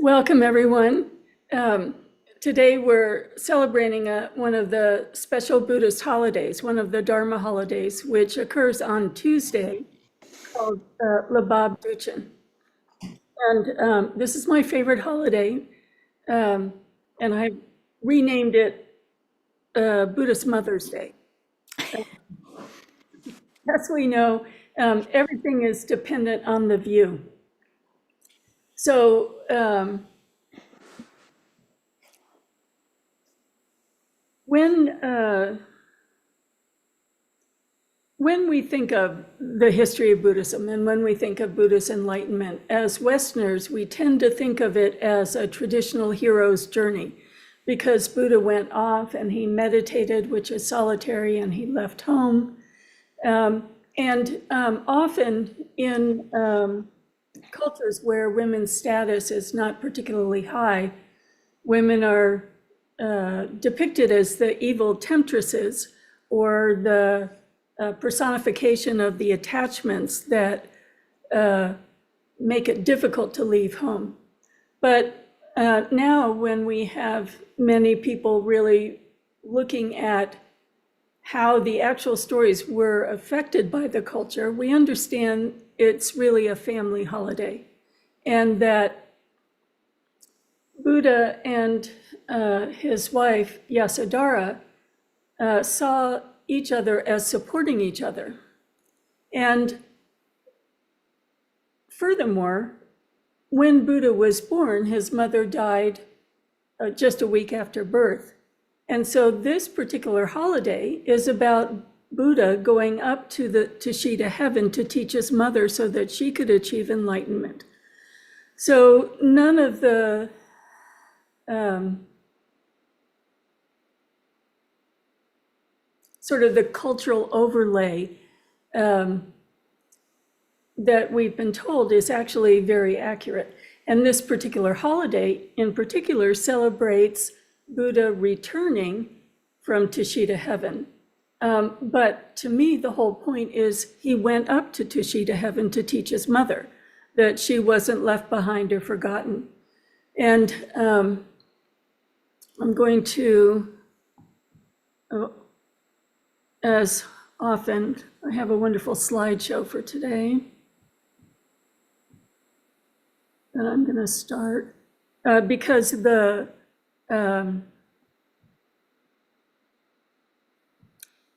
Welcome, everyone. Today we're celebrating one of the special Buddhist holidays, one of the Dharma holidays, which occurs on Tuesday, called Labab Duchen. And this is my favorite holiday, and I renamed it Buddhist Mother's Day. As we know, everything is dependent on the view. So when we think of the history of Buddhism and when we think of Buddhist enlightenment, as Westerners, we tend to think of it as a traditional hero's journey, because Buddha went off and he meditated, which is solitary, and he left home. Often in cultures where women's status is not particularly high, women are depicted as the evil temptresses, or the personification of the attachments that make it difficult to leave home. But now, when we have many people really looking at how the actual stories were affected by the culture, we understand it's really a family holiday, and that Buddha and his wife Yasodhara saw each other as supporting each other. And furthermore, when Buddha was born, his mother died just a week after birth. And so this particular holiday is about Buddha going up to the Tushita heaven to teach his mother so that she could achieve enlightenment. So none of the sort of the cultural overlay that we've been told is actually very accurate. And this particular holiday in particular celebrates Buddha returning from Tushita heaven. But to me, the whole point is he went up to Tushita heaven to teach his mother, that she wasn't left behind or forgotten. And I'm going to, as often, I have a wonderful slideshow for today. And I'm going to start because the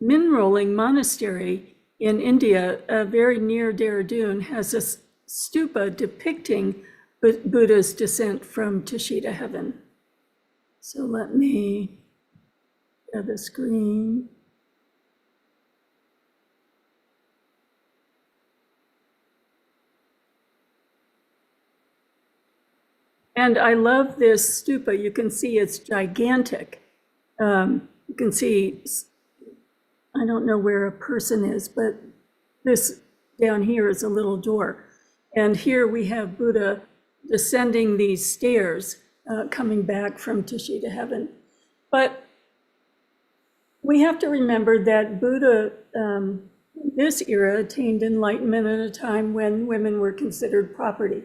Minrolling Monastery in India, very near Dehradun, has a stupa depicting Buddha's descent from Tushita heaven. So let me share the screen. And I love this stupa. You can see it's gigantic. You can see, I don't know where a person is, but this down here is a little door. And here we have Buddha descending these stairs, coming back from Tushita heaven. But we have to remember that Buddha, in this era, attained enlightenment at a time when women were considered property.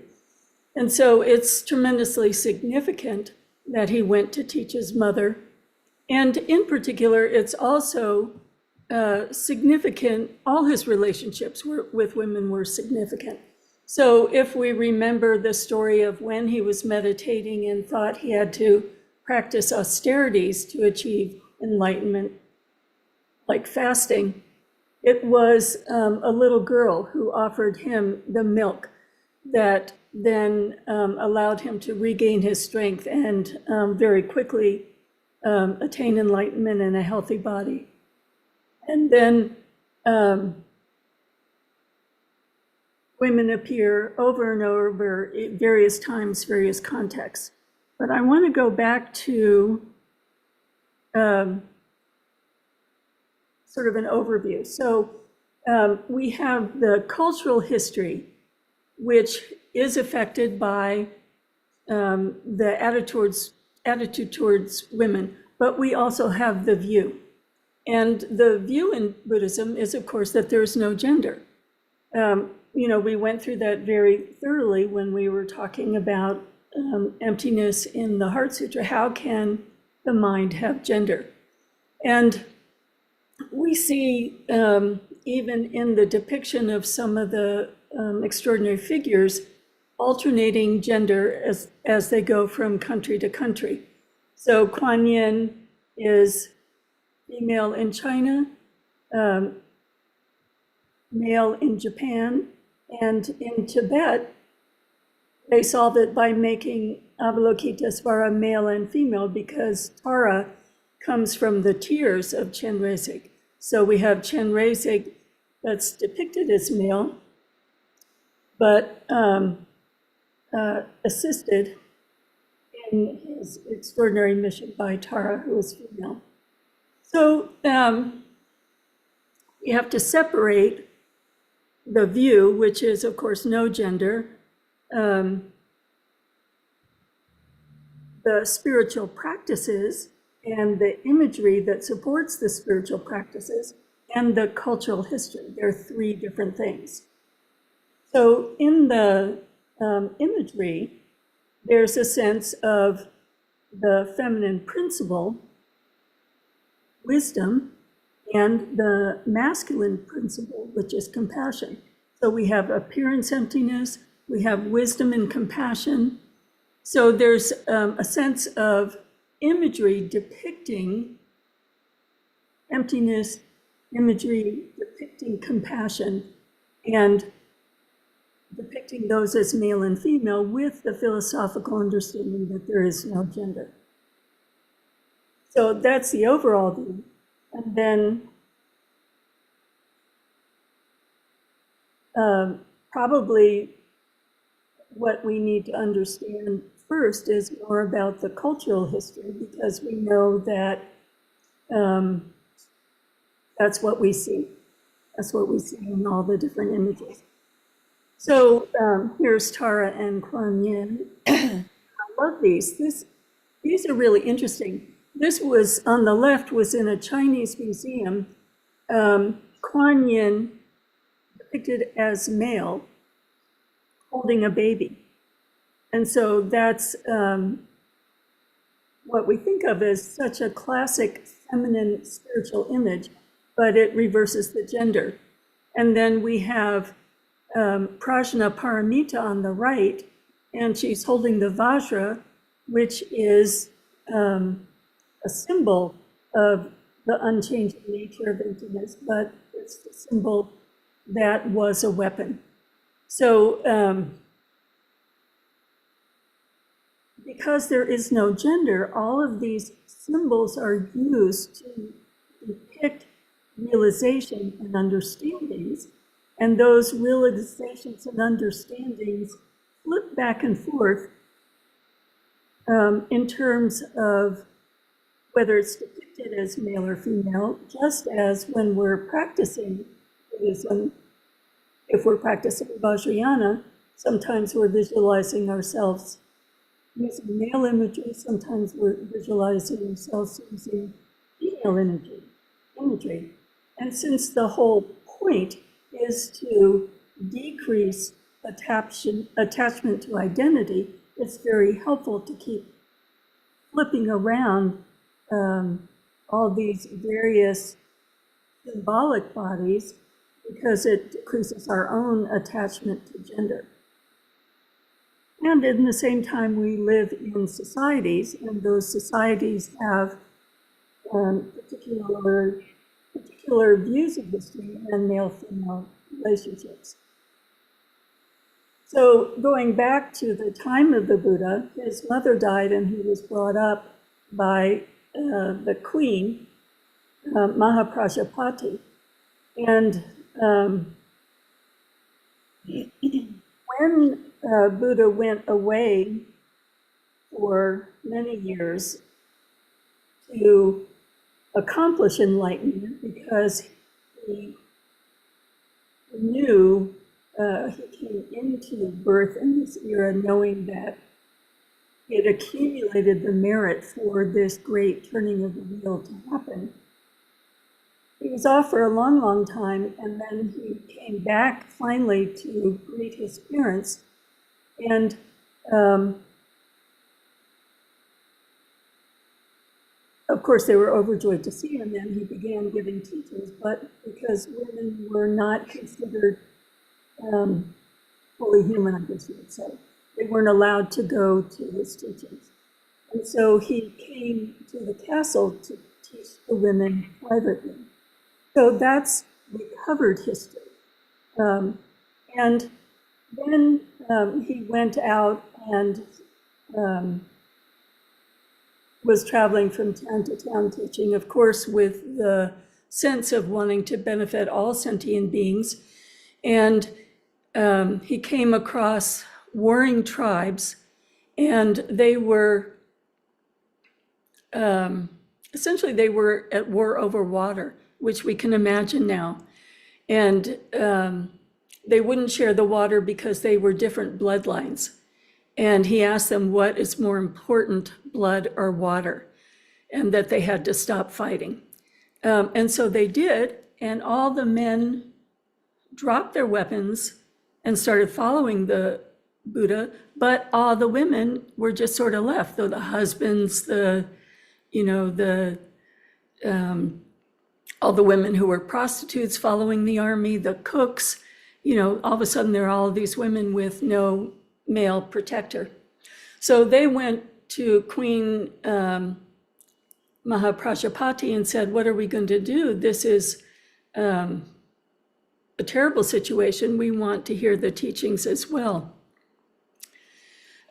And so it's tremendously significant that he went to teach his mother. And in particular, it's also significant, all his relationships with women were significant. So if we remember the story of when he was meditating and thought he had to practice austerities to achieve enlightenment, like fasting, it was a little girl who offered him the milk that then allowed him to regain his strength and very quickly attain enlightenment in a healthy body. And then women appear over and over at various times, various contexts. But I want to go back to sort of an overview. So we have the cultural history, which is affected by the attitude towards women, but we also have the view. And the view in Buddhism is, of course, that there's no gender. We went through that very thoroughly when we were talking about emptiness in the Heart Sutra. How can the mind have gender? And we see, even in the depiction of some of the extraordinary figures, alternating gender as they go from country to country. So Kuan Yin is female in China, male in Japan, and in Tibet, they solve it by making Avalokitesvara male and female, because Tara comes from the tears of Chenrezig. So we have Chenrezig that's depicted as male, but assisted in his extraordinary mission by Tara, who is female. So you have to separate the view, which is, of course, no gender, the spiritual practices and the imagery that supports the spiritual practices, and the cultural history. They're three different things. So in the imagery, there's a sense of the feminine principle, wisdom, and the masculine principle, which is compassion. So we have appearance emptiness, we have wisdom and compassion. So there's a sense of imagery depicting emptiness, imagery depicting compassion, and depicting those as male and female with the philosophical understanding that there is no gender. So that's the overall view. And then probably what we need to understand first is more about the cultural history, because we know that that's what we see. That's what we see in all the different images. So here's Tara and Kuan Yin. I love these. These are really interesting. This was, on the left, was in a Chinese museum. Kuan Yin depicted as male, holding a baby. And so that's what we think of as such a classic feminine spiritual image, but it reverses the gender. And then we have Prajna Paramita on the right, and she's holding the Vajra, which is a symbol of the unchanging nature of emptiness, but it's the symbol that was a weapon. So because there is no gender, all of these symbols are used to depict realization and understandings, and those realizations and understandings flip back and forth in terms of whether it's depicted as male or female, just as when we're practicing Buddhism, if we're practicing Vajrayana, sometimes we're visualizing ourselves using male imagery, sometimes we're visualizing ourselves using female imagery. And since the whole point is to decrease attachment to identity, it's very helpful to keep flipping around all these various symbolic bodies, because it decreases our own attachment to gender. And in the same time, we live in societies, and those societies have particular views of history and male-female relationships. So going back to the time of the Buddha, his mother died and he was brought up by the queen, Mahaprajapati. And when Buddha went away for many years to accomplish enlightenment, because he knew he came into birth in this era knowing that he had accumulated the merit for this great turning of the wheel to happen. He was off for a long, long time, and then he came back finally to greet his parents. And of course, they were overjoyed to see him, and he began giving teachings, but because women were not considered fully human, I guess you would say, they weren't allowed to go to his teachings. And so he came to the castle to teach the women privately. So that's recovered history. And then he went out and was traveling from town to town teaching, of course, with the sense of wanting to benefit all sentient beings. And he came across warring tribes, and they were, essentially they were at war over water, which we can imagine now. And they wouldn't share the water because they were different bloodlines. And he asked them, what is more important, blood or water? And that they had to stop fighting. And so they did, and all the men dropped their weapons and started following the Buddha, but all the women were just sort of left, though the husbands, all the women who were prostitutes following the army, the cooks, all of a sudden there are all of these women with no male protector. So they went to Queen Mahaprajapati and said, what are we going to do? This is a terrible situation. We want to hear the teachings as well.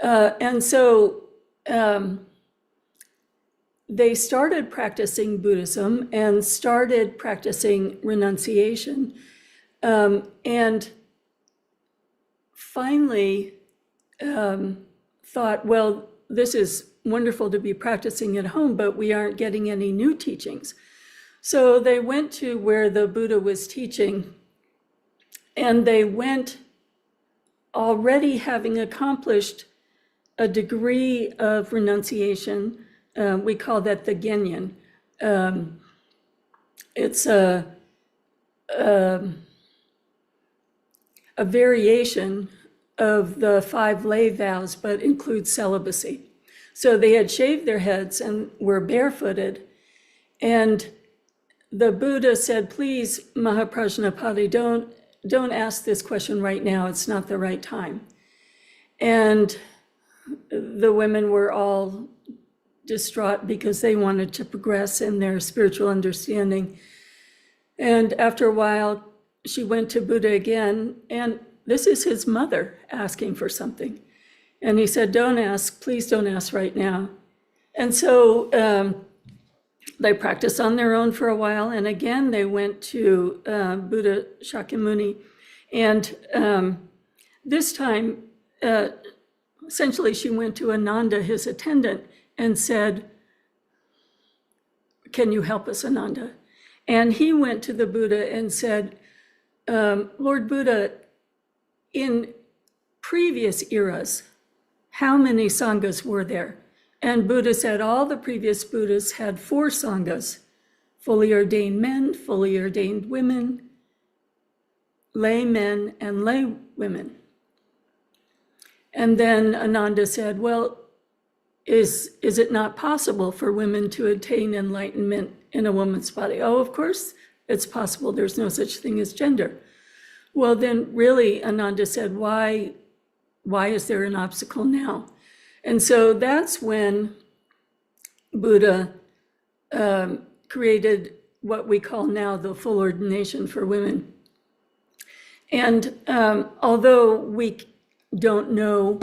And so they started practicing Buddhism and started practicing renunciation. And finally thought, well, this is wonderful to be practicing at home, but we aren't getting any new teachings. So they went to where the Buddha was teaching, and they went already having accomplished a degree of renunciation. We call that the Genyan. It's a variation of the 5 lay vows, but includes celibacy. So they had shaved their heads and were barefooted. And the Buddha said, please, Mahaprajapati, don't ask this question right now. It's not the right time. And the women were all distraught because they wanted to progress in their spiritual understanding. And after a while, she went to Buddha again, and this is his mother asking for something. And he said, don't ask, please don't ask right now. And so they practiced on their own for a while, and again, they went to Buddha Shakyamuni. And this time, essentially, she went to Ananda, his attendant, and said, can you help us, Ananda? And he went to the Buddha and said, Lord Buddha, in previous eras, how many sanghas were there? And Buddha said all the previous Buddhas had 4 sanghas: fully ordained men, fully ordained women, lay men, and lay women. And then Ananda said, well, is it not possible for women to attain enlightenment in a woman's body? Oh, of course it's possible. There's no such thing as gender. Well, then really, Ananda said, why is there an obstacle now? And so that's when Buddha created what we call now the full ordination for women. And although we don't know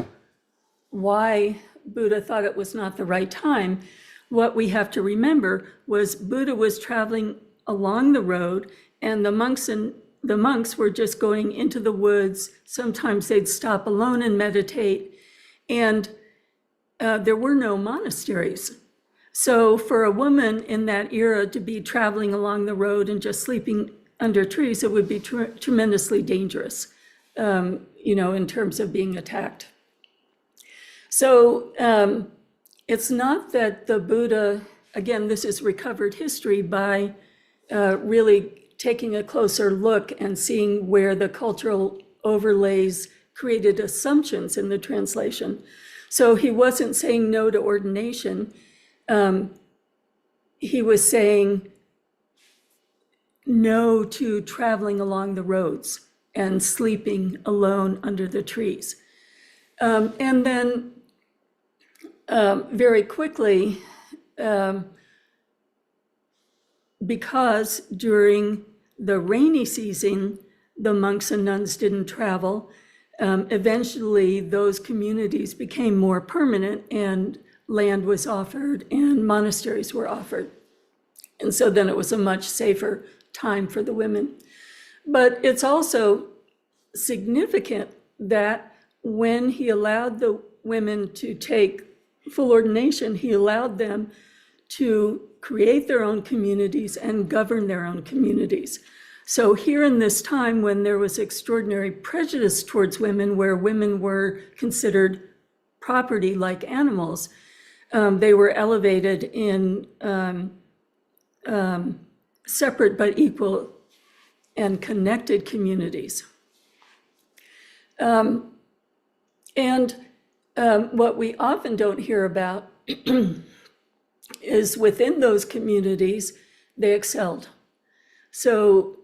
why Buddha thought it was not the right time, what we have to remember was Buddha was traveling along the road, and the monks were just going into the woods. Sometimes they'd stop alone and meditate, and there were no monasteries. So for a woman in that era to be traveling along the road and just sleeping under trees, it would be tremendously dangerous, in terms of being attacked. So it's not that the Buddha, again, this is recovered history by really taking a closer look and seeing where the cultural overlays created assumptions in the translation. So he wasn't saying no to ordination. he was saying no to traveling along the roads and sleeping alone under the trees. And then very quickly, because during the rainy season, the monks and nuns didn't travel, eventually those communities became more permanent and land was offered and monasteries were offered. And so then it was a much safer time for the women. But it's also significant that when he allowed the women to take full ordination, he allowed them to create their own communities and govern their own communities. So here in this time when there was extraordinary prejudice towards women, where women were considered property like animals, they were elevated in separate but equal and connected communities. What we often don't hear about is within those communities, they excelled. So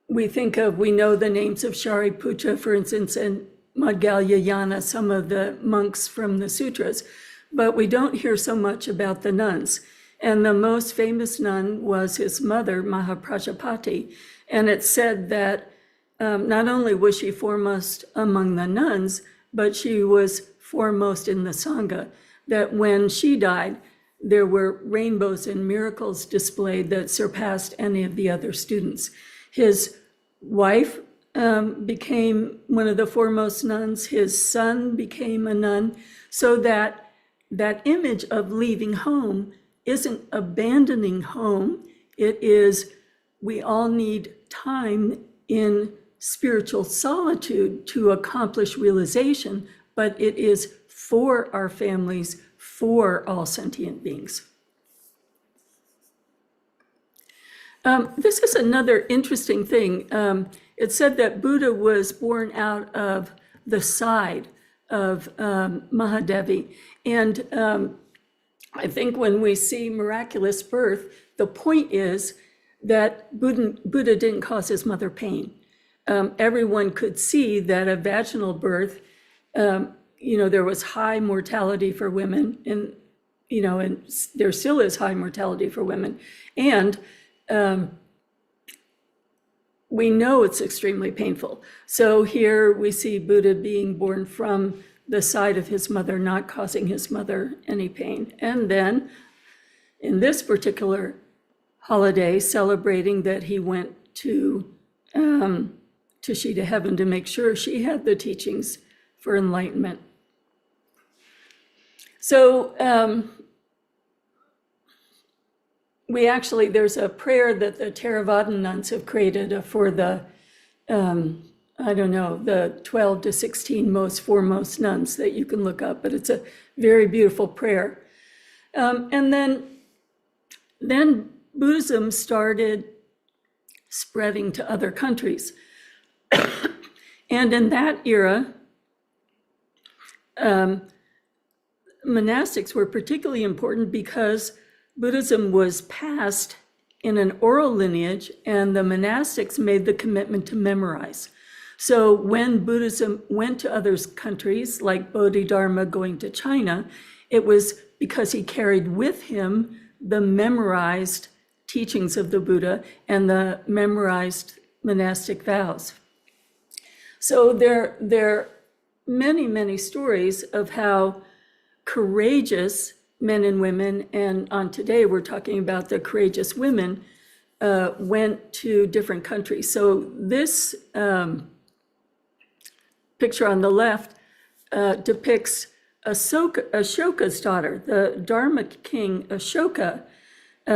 we know the names of Shariputra, for instance, and Madhgalyayana, some of the monks from the sutras, but we don't hear so much about the nuns. And the most famous nun was his mother, Mahaprajapati. And it's said that not only was she foremost among the nuns, but she was foremost in the Sangha, that when she died, there were rainbows and miracles displayed that surpassed any of the other students. His wife became one of the foremost nuns. His son became a nun, so that image of leaving home isn't abandoning home. It is, we all need time in spiritual solitude to accomplish realization, but it is for our families, for all sentient beings. This is another interesting thing. It said that Buddha was born out of the side of Mahadevi. And I think when we see miraculous birth, the point is that Buddha didn't cause his mother pain. Everyone could see that a vaginal birth, there was high mortality for women, and there still is high mortality for women. And we know it's extremely painful. So here we see Buddha being born from the side of his mother, not causing his mother any pain. And then in this particular holiday, celebrating that he went to she to heaven to make sure she had the teachings for enlightenment. So there's a prayer that the Theravadan nuns have created for the, the 12 to 16 most foremost nuns that you can look up, but it's a very beautiful prayer. And then Buddhism started spreading to other countries. And in that era, monastics were particularly important because Buddhism was passed in an oral lineage, and the monastics made the commitment to memorize. So when Buddhism went to other countries, like Bodhidharma going to China, it was because he carried with him the memorized teachings of the Buddha and the memorized monastic vows. So there are many, many stories of how courageous men and women, and on today we're talking about the courageous women, went to different countries. So this picture on the left depicts Ashoka's daughter. The Dharma king Ashoka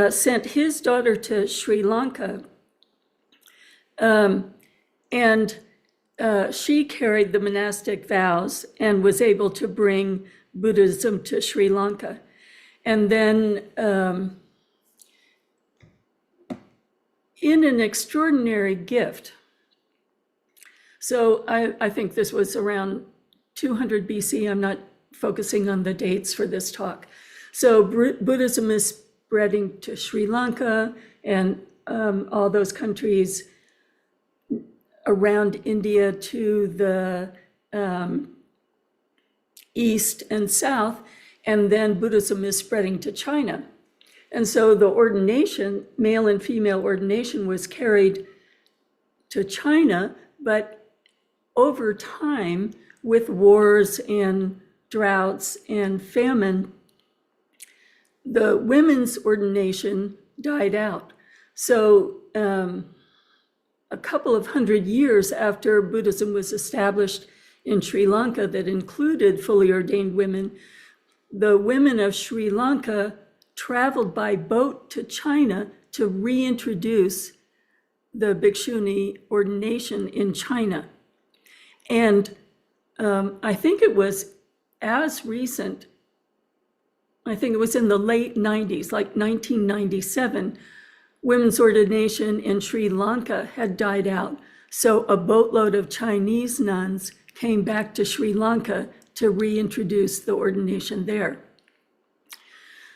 sent his daughter to Sri Lanka, and she carried the monastic vows and was able to bring Buddhism to Sri Lanka. And then in an extraordinary gift, so I think this was around 200 BC, I'm not focusing on the dates for this talk. So Buddhism is spreading to Sri Lanka and all those countries around India to the east and south, and then Buddhism is spreading to China. And so the ordination, male and female ordination, was carried to China, but over time, with wars and droughts and famine, the women's ordination died out. So a couple of hundred years after Buddhism was established in Sri Lanka that included fully ordained women, the women of Sri Lanka traveled by boat to China to reintroduce the bhikshuni ordination in China. And I think it was as recent, I think it was in the late 90s, like 1997, women's ordination in Sri Lanka had died out. So a boatload of Chinese nuns came back to Sri Lanka to reintroduce the ordination there.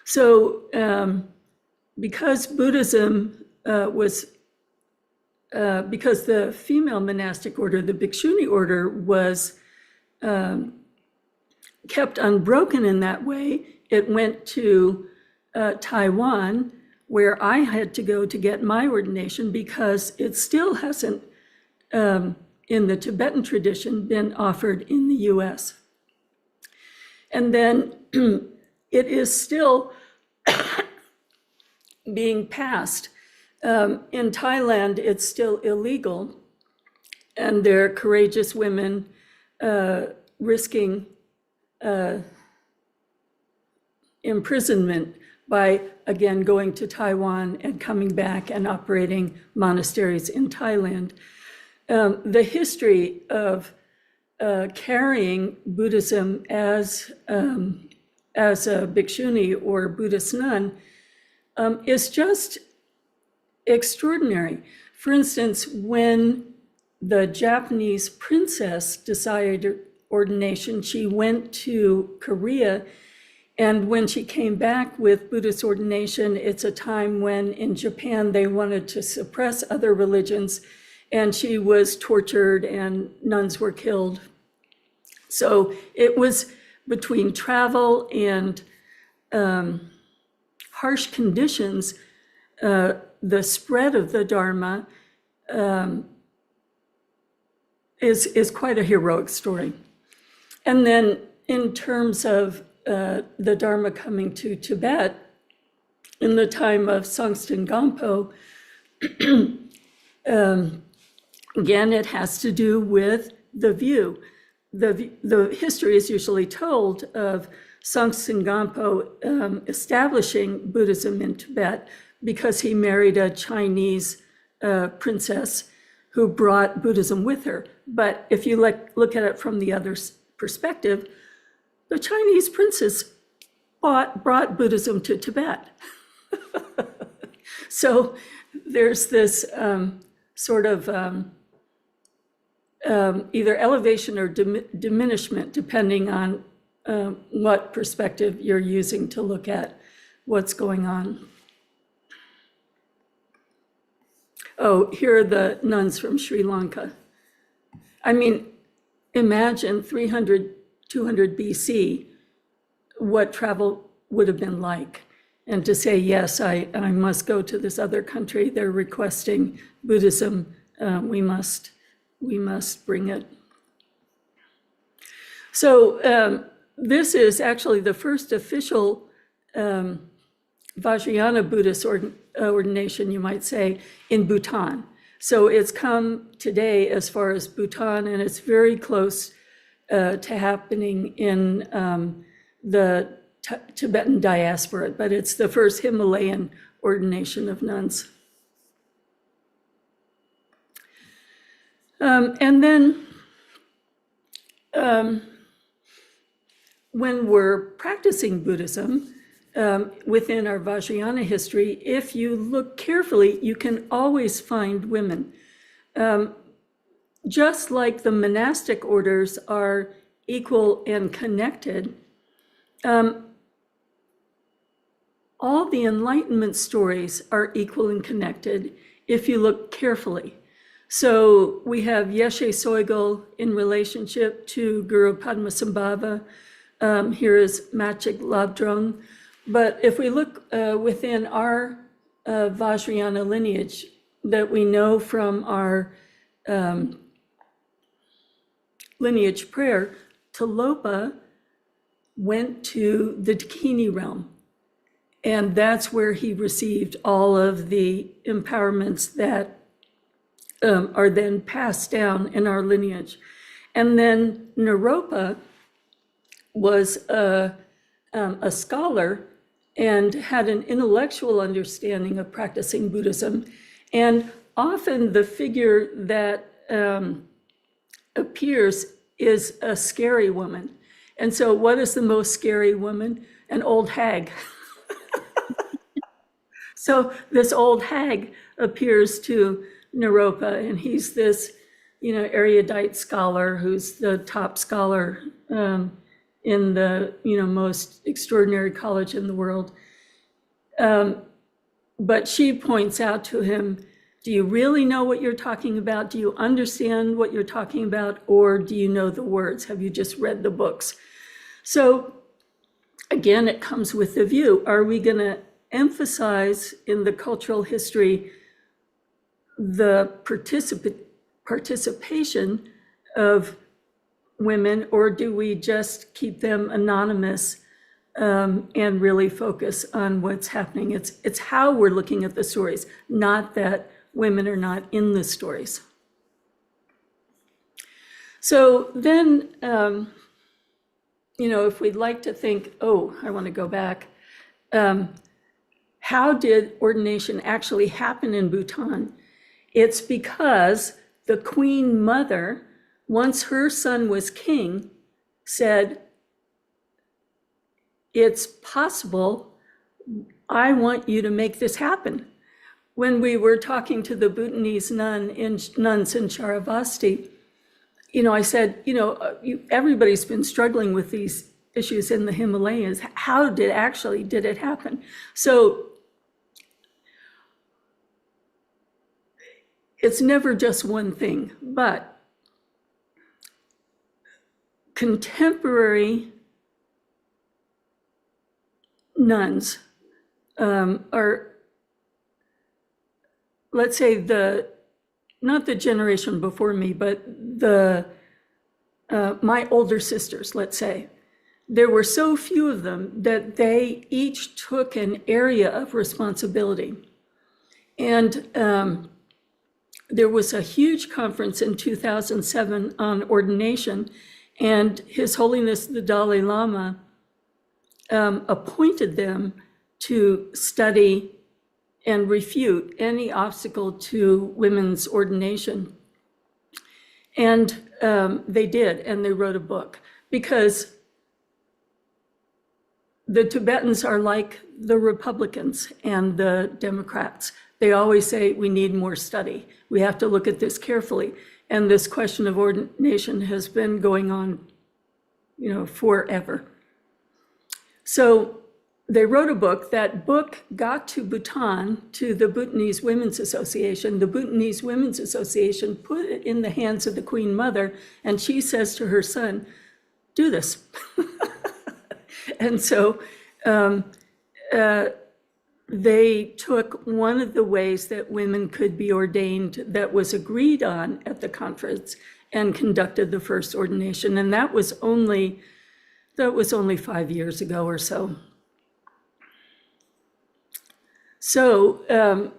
So because Buddhism because the female monastic order, the bhikshuni order, was kept unbroken in that way, it went to Taiwan, where I had to go to get my ordination because it still hasn't, in the Tibetan tradition, been offered in the US. And then it is still being passed. In Thailand, it's still illegal, and there are courageous women risking imprisonment by, again, going to Taiwan and coming back and operating monasteries in Thailand. The history of carrying Buddhism as a bhikshuni or Buddhist nun is just extraordinary. For instance, when the Japanese princess decided ordination, she went to Korea, and when she came back with Buddhist ordination, it's a time when in Japan they wanted to suppress other religions, and she was tortured and nuns were killed. So it was between travel and harsh conditions, the spread of the Dharma is quite a heroic story. And then in terms of the Dharma coming to Tibet, in the time of Songtsen Gampo, again, it has to do with the view. The history is usually told of Songtsen Gampo establishing Buddhism in Tibet because he married a Chinese princess who brought Buddhism with her. But if you look at it from the other perspective, the Chinese princess brought Buddhism to Tibet. So there's this sort of either elevation or diminishment, depending on what perspective you're using to look at what's going on. Oh, here are the nuns from Sri Lanka. I mean, imagine 300, 200 BC, what travel would have been like. And to say, yes, I must go to this other country, they're requesting Buddhism, we must bring it. So this is actually the first official Vajrayana Buddhist ordination, you might say, in Bhutan. So it's come today as far as Bhutan, and it's very close to happening in the Tibetan diaspora, but it's the first Himalayan ordination of nuns. And then when we're practicing Buddhism, within our Vajrayana history, if you look carefully, you can always find women. Just like the monastic orders are equal and connected, all the Enlightenment stories are equal and connected if you look carefully. So we have Yeshe Sogyal in relationship to Guru Padmasambhava. Here is Machig Labdrung. But if we look within our Vajrayana lineage that we know from our lineage prayer, Tilopa went to the Dakini realm. And that's where he received all of the empowerments that are then passed down in our lineage. And then Naropa was a scholar and had an intellectual understanding of practicing Buddhism. And often the figure that appears is a scary woman. And so what is the most scary woman? An old hag. So this old hag appears to Naropa, and he's this, erudite scholar who's the top scholar in the, most extraordinary college in the world. But she points out to him, do you really know what you're talking about? Do you understand what you're talking about? Or do you know the words? Have you just read the books? So again, it comes with the view. Are we going to emphasize in the cultural history the participation of women, or do we just keep them anonymous and really focus on what's happening? It's how we're looking at the stories, not that women are not in the stories. So then, if we'd like to think, I want to go back, how did ordination actually happen in Bhutan? It's because the Queen Mother, once her son was king, said, it's possible, I want you to make this happen. When we were talking to the Bhutanese nuns in Charavasti, I said, everybody's been struggling with these issues in the Himalayas. How did it happen? So it's never just one thing, but contemporary nuns are, let's say, not the generation before me, but my older sisters, let's say. There were so few of them that they each took an area of responsibility. And there was a huge conference in 2007 on ordination, and His Holiness the Dalai Lama appointed them to study and refute any obstacle to women's ordination. And they did, and they wrote a book, because the Tibetans are like the Republicans and the Democrats. They always say, we need more study. We have to look at this carefully. And this question of ordination has been going on, forever. So they wrote a book. That book got to Bhutan, to the Bhutanese Women's Association. The Bhutanese Women's Association put it in the hands of the Queen Mother, and she says to her son, do this. And so they took one of the ways that women could be ordained that was agreed on at the conference and conducted the first ordination. And that was only 5 years ago or so. So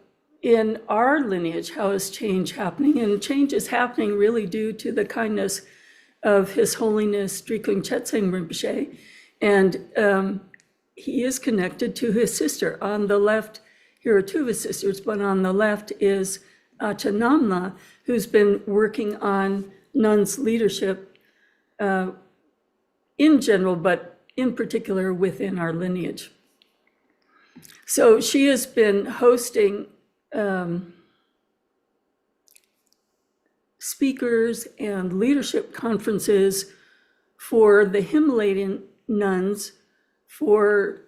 in our lineage, how is change happening? And change is happening really due to the kindness of His Holiness Drikung Chetseng Rinpoche. And he is connected to his sister. On the left, here are two of his sisters, but on the left is Achanamla, who's been working on nuns' leadership in general, but in particular within our lineage. So she has been hosting speakers and leadership conferences for the Himalayan nuns for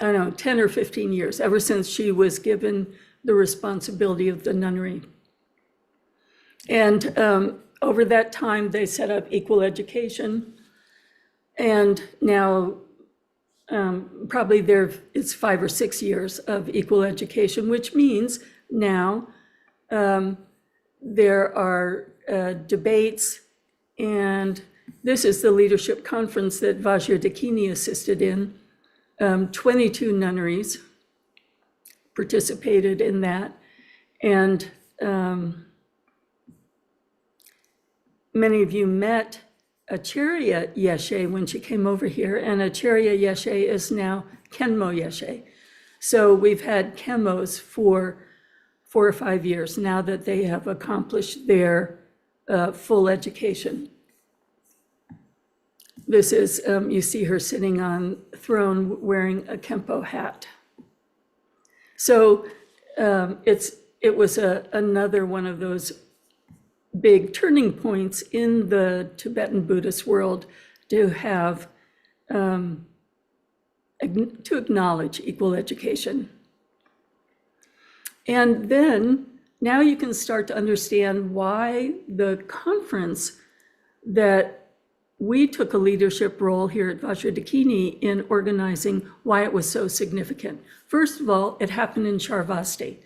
I don't know, 10 or 15 years, ever since she was given the responsibility of the nunnery. And over that time, they set up equal education. And now probably it's 5 or 6 years of equal education, which means now there are debates, and this is the leadership conference that Vajra Dakini assisted in. 22 nunneries participated in that, and many of you met Acharya Yeshe when she came over here, and Acharya Yeshe is now Khenmo Yeshe. So we've had Khenmos for 4 or 5 years now that they have accomplished their full education. This is, you see her sitting on a throne wearing a Khenpo hat. So it was another one of those big turning points in the Tibetan Buddhist world to have, to acknowledge equal education. And then now you can start to understand why the conference that we took a leadership role here at Vajra Dakini in organizing, why it was so significant. First of all, it happened in Charvasti.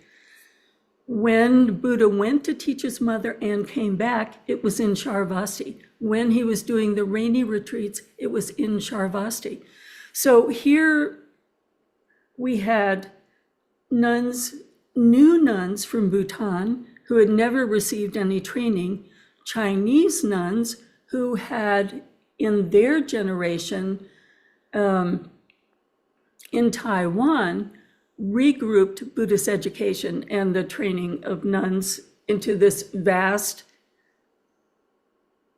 When Buddha went to teach his mother and came back, it was in Charvasti. When he was doing the rainy retreats, it was in Charvasti. So here we had nuns, new nuns from Bhutan who had never received any training, Chinese nuns who had in their generation in Taiwan regrouped Buddhist education and the training of nuns into this vast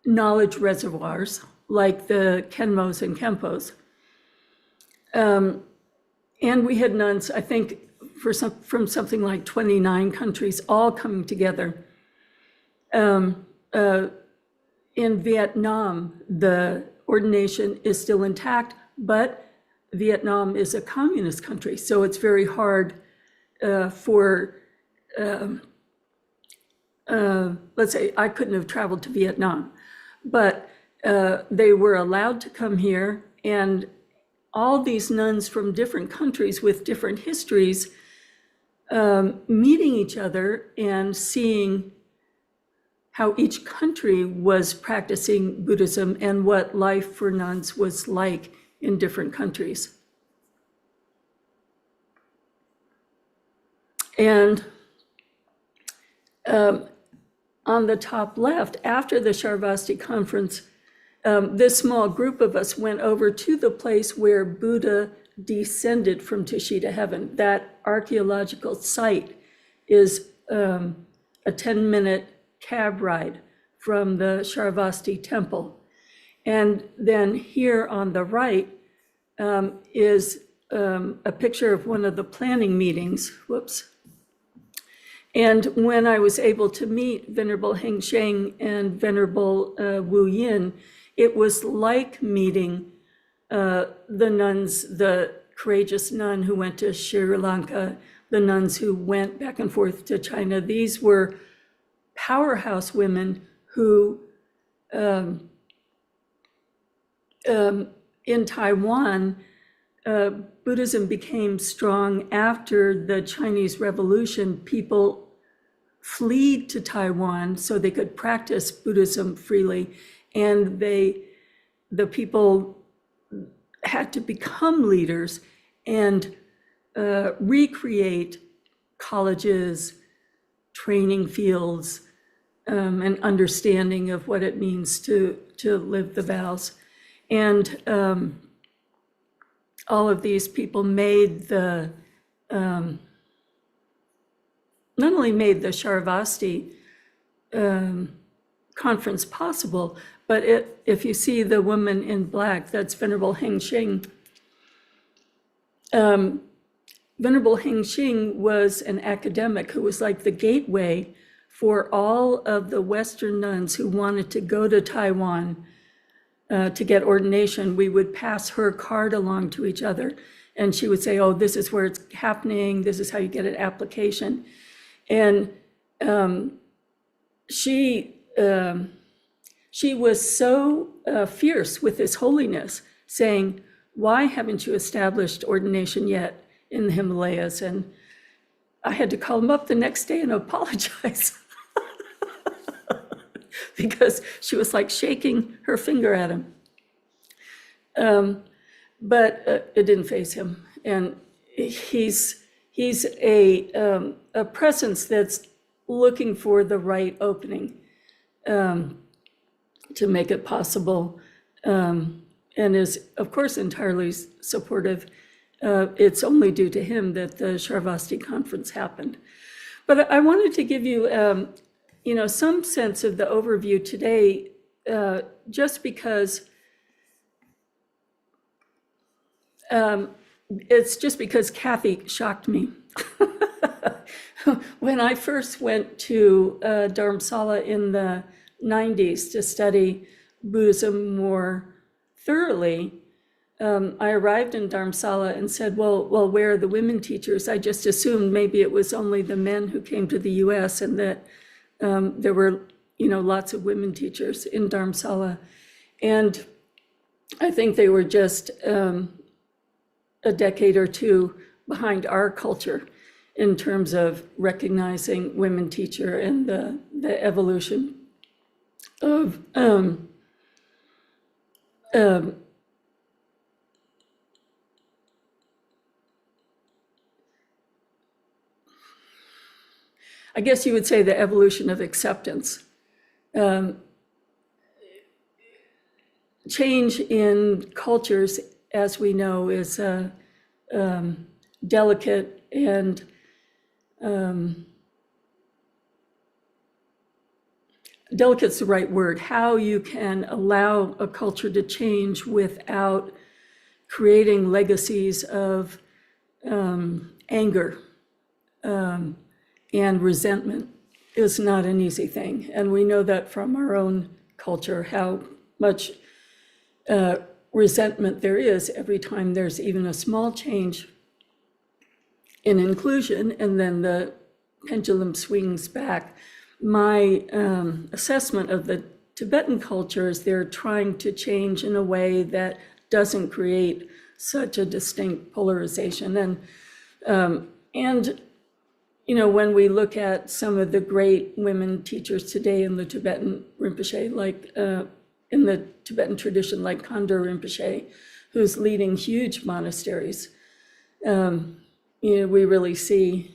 knowledge reservoirs like the Khenmos and Khenpos. And we had nuns, I think, from something like 29 countries, all coming together. In Vietnam, the ordination is still intact, but Vietnam is a communist country, so it's very hard for, let's say, I couldn't have traveled to Vietnam, but they were allowed to come here, and all these nuns from different countries with different histories meeting each other and seeing how each country was practicing Buddhism and what life for nuns was like in different countries. And on the top left, after the Charvasti conference, this small group of us went over to the place where Buddha descended from Tushita heaven. That archaeological site is a 10-minute cab ride from the Charvasti temple. And then here on the right is a picture of one of the planning meetings. Whoops. And when I was able to meet Venerable Heng Sheng and Venerable Wu Yin, it was like meeting the nuns, the courageous nun who went to Sri Lanka, the nuns who went back and forth to China. These were powerhouse women who, in Taiwan, Buddhism became strong after the Chinese Revolution. People fled to Taiwan so they could practice Buddhism freely, and the people had to become leaders and recreate colleges, training fields, and understanding of what it means to live the vows. And all of these people made the, not only made the Charvasti conference possible, but if you see the woman in black, that's Venerable Heng Sheng. Venerable Heng Sheng was an academic who was like the gateway for all of the Western nuns who wanted to go to Taiwan to get ordination, we would pass her card along to each other. And she would say, oh, this is where it's happening. This is how you get an application. And she was so fierce with this holiness, saying, why haven't you established ordination yet in the Himalayas? And I had to call him up the next day and apologize because she was like shaking her finger at him. But it didn't faze him. And he's a presence that's looking for the right opening to make it possible, and is, of course, entirely supportive. It's only due to him that the Sharvasti conference happened. But I wanted to give you, some sense of the overview today, just because it's just because Kathy shocked me. When I first went to Dharamsala in the 90s to study Buddhism more thoroughly, I arrived in Dharamsala and said, well, where are the women teachers? I just assumed maybe it was only the men who came to the US and that there were, lots of women teachers in Dharamsala. And I think they were just a decade or two behind our culture in terms of recognizing women teacher and the evolution of I guess you would say the evolution of acceptance. Change in cultures, as we know, is delicate and delicate's the right word. How you can allow a culture to change without creating legacies of anger and resentment is not an easy thing. And we know that from our own culture, how much resentment there is every time there's even a small change in inclusion, and then the pendulum swings back. My assessment of the Tibetan culture is they're trying to change in a way that doesn't create such a distinct polarization. And when we look at some of the great women teachers today in the Tibetan Rinpoche, like in the Tibetan tradition, like Kanda Rinpoche, who's leading huge monasteries, we really see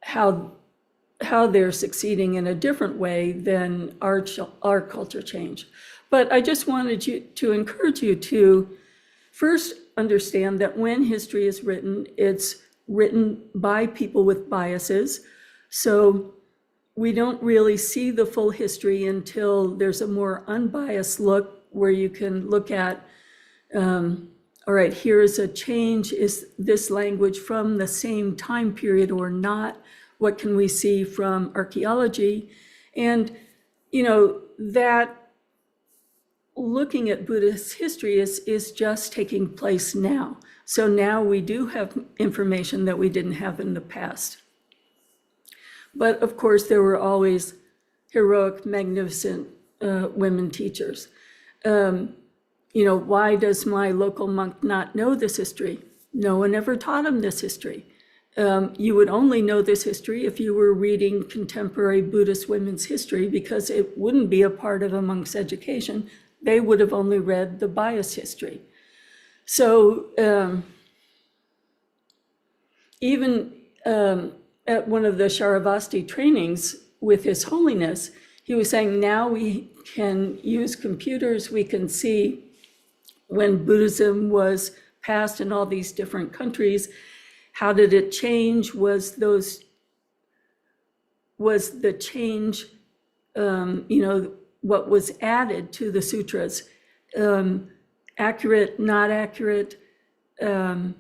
how they're succeeding in a different way than our culture change. But I just wanted to encourage you to first understand that when history is written, it's written by people with biases. So we don't really see the full history until there's a more unbiased look where you can look at, all right, here's a change. Is this language from the same time period or not? What can we see from archaeology? And, that looking at Buddhist history is just taking place now. So now we do have information that we didn't have in the past. But of course, there were always heroic, magnificent women teachers. Why does my local monk not know this history? No one ever taught him this history. You would only know this history if you were reading contemporary Buddhist women's history, because it wouldn't be a part of a monk's education. They would have only read the biased history. So even at one of the Sharavasti trainings with His Holiness, he was saying, now we can use computers, we can see when Buddhism was passed in all these different countries, how did it change? Was the change, what was added to the sutras, accurate, not accurate, a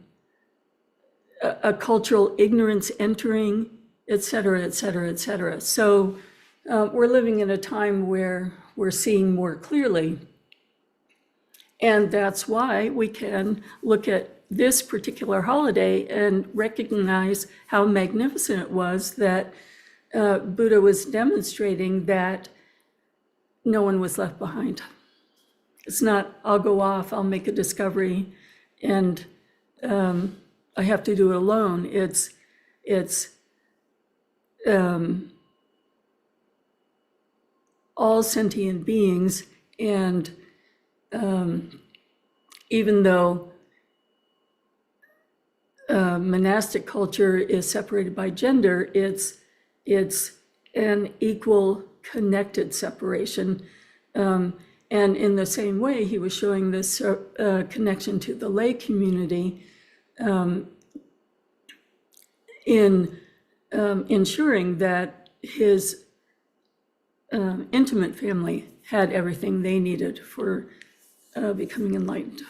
cultural ignorance entering, et cetera, et cetera, et cetera. So we're living in a time where we're seeing more clearly. And that's why we can look at this particular holiday and recognize how magnificent it was that Buddha was demonstrating that no one was left behind. It's not, I'll go off, I'll make a discovery, and I have to do it alone. It's all sentient beings, and even though monastic culture is separated by gender, it's an equal connected separation. And in the same way, he was showing this connection to the lay community in ensuring that his intimate family had everything they needed for becoming enlightened.